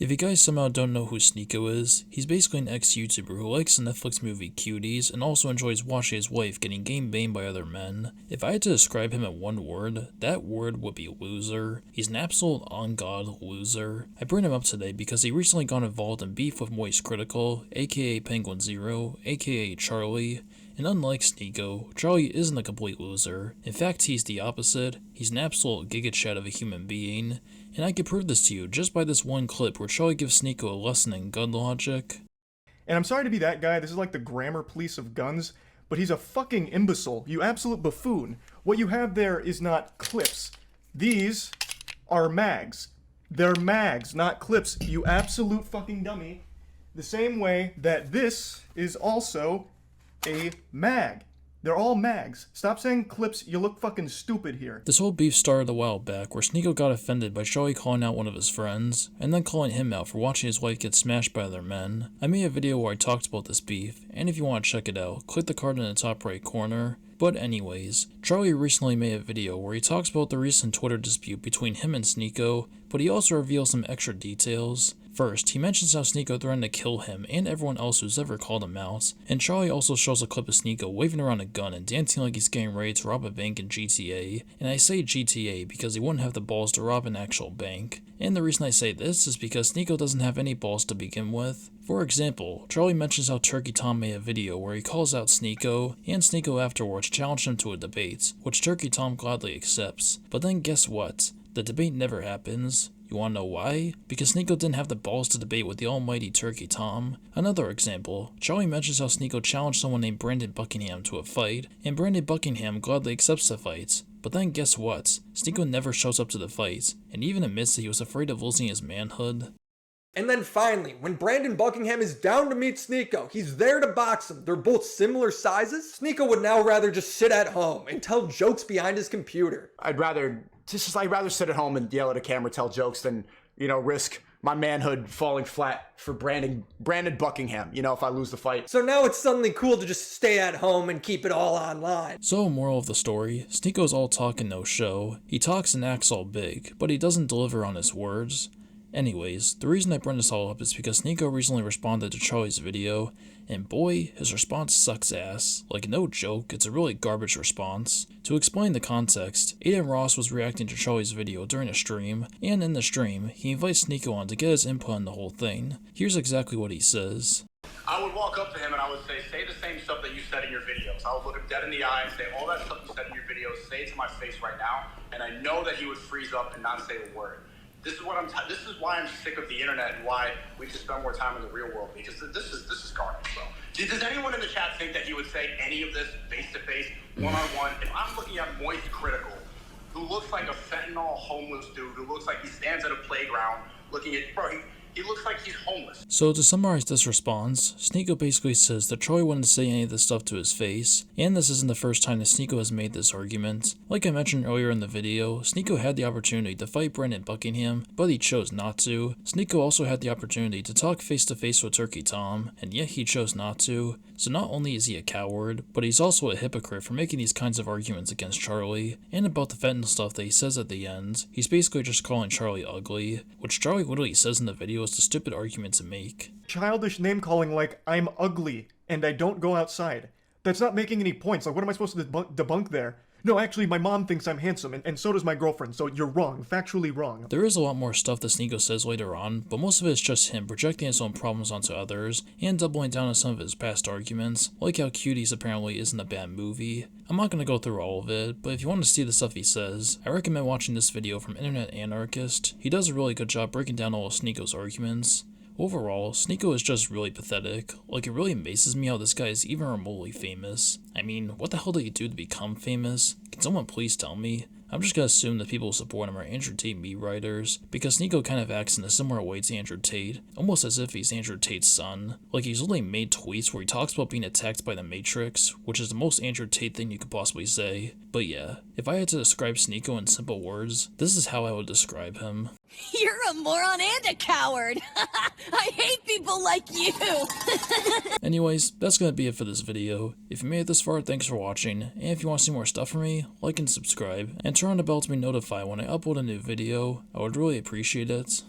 If you guys somehow don't know who Sneako is, he's basically an ex-YouTuber who likes the Netflix movie Cuties and also enjoys watching his wife getting game banged by other men. If I had to describe him in one word, that word would be loser. He's an absolute on-god loser. I bring him up today because he recently got involved in beef with Moistcritikal, aka Penguin Zero, aka Charlie. And unlike Sneako, Charlie isn't a complete loser. In fact, he's the opposite. He's an absolute gigachat of a human being. And I can prove this to you just by this one clip where Charlie gives Sneako a lesson in gun logic. And I'm sorry to be that guy, this is like the grammar police of guns, but he's a fucking imbecile, you absolute buffoon. What you have there is not clips. These are mags. They're mags, not clips, you absolute fucking dummy. The same way that this is also a mag. They're all mags. Stop saying clips, you look fucking stupid here. This whole beef started a while back where Sneako got offended by Charlie calling out one of his friends, and then calling him out for watching his wife get smashed by other men. I made a video where I talked about this beef, and if you want to check it out, click the card in the top right corner. But anyways, Charlie recently made a video where he talks about the recent Twitter dispute between him and Sneako, but he also reveals some extra details. First, he mentions how Sneako threatened to kill him and everyone else who's ever called him out, and Charlie also shows a clip of Sneako waving around a gun and dancing like he's getting ready to rob a bank in GTA, and I say GTA because he wouldn't have the balls to rob an actual bank. And the reason I say this is because Sneako doesn't have any balls to begin with. For example, Charlie mentions how Turkey Tom made a video where he calls out Sneako, and Sneako afterwards challenged him to a debate, which Turkey Tom gladly accepts. But then guess what? The debate never happens. You wanna know why? Because Sneako didn't have the balls to debate with the almighty Turkey Tom. Another example, Charlie mentions how Sneako challenged someone named Brandon Buckingham to a fight, and Brandon Buckingham gladly accepts the fight. But then guess what? Sneako never shows up to the fight, and even admits that he was afraid of losing his manhood. And then finally, when Brandon Buckingham is down to meet Sneako, he's there to box him. They're both similar sizes. Sneako would now rather just sit at home and tell jokes behind his computer. I'd rather sit at home and yell at a camera, tell jokes than, risk my manhood falling flat for Brandon Buckingham, if I lose the fight. So now it's suddenly cool to just stay at home and keep it all online. So, moral of the story, Sneako's all talk and no show. He talks and acts all big, but he doesn't deliver on his words. Anyways, the reason I bring this all up is because Sneako recently responded to Charlie's video, and boy, his response sucks ass. Like, no joke, it's a really garbage response. To explain the context, Aiden Ross was reacting to Charlie's video during a stream, and in the stream, he invites Sneako on to get his input on the whole thing. Here's exactly what he says. I would walk up to him and I would say the same stuff that you said in your videos. I would look him dead in the eye and say, all that stuff you said in your videos, say it to my face right now, and I know that he would freeze up and not say a word. This is why I'm sick of the internet and why we should spend more time in the real world, because this is garbage, bro. Does anyone in the chat think that he would say any of this face-to-face, one-on-one? If I'm looking at Moistcritikal, who looks like a fentanyl homeless dude, who looks like he stands at a playground looking at, bro, he looks like he's homeless. So to summarize this response, Sneako basically says that Charlie wouldn't say any of this stuff to his face, and this isn't the first time that Sneako has made this argument. Like I mentioned earlier in the video, Sneako had the opportunity to fight Brandon Buckingham, but he chose not to. Sneako also had the opportunity to talk face to face with Turkey Tom, and yet he chose not to. So not only is he a coward, but he's also a hypocrite for making these kinds of arguments against Charlie. And about the fentanyl stuff that he says at the end, he's basically just calling Charlie ugly, which Charlie literally says in the video is a stupid argument to make. Childish name calling like, I'm ugly and I don't go outside. That's not making any points. Like, what am I supposed to debunk there? No, actually, my mom thinks I'm handsome, and so does my girlfriend, so you're wrong, factually wrong. There is a lot more stuff that Sneako says later on, but most of it is just him projecting his own problems onto others, and doubling down on some of his past arguments, like how Cuties apparently isn't a bad movie. I'm not going to go through all of it, but if you want to see the stuff he says, I recommend watching this video from Internet Anarchist. He does a really good job breaking down all of Sneako's arguments. Overall, Sneako is just really pathetic. Like, it really amazes me how this guy is even remotely famous. I mean, what the hell did he do to become famous? Can someone please tell me? I'm just gonna assume that people who support him are Andrew Tate meat writers, because Sneako kind of acts in a similar way to Andrew Tate, almost as if he's Andrew Tate's son. Like, he's literally made tweets where he talks about being attacked by the Matrix, which is the most Andrew Tate thing you could possibly say. But yeah, if I had to describe Sneako in simple words, this is how I would describe him. You're a moron and a coward! I hate people like you! Anyways, that's gonna be it for this video. If you made it this far, thanks for watching, and if you want to see more stuff from me, like and subscribe, and turn on the bell to be notified when I upload a new video. I would really appreciate it.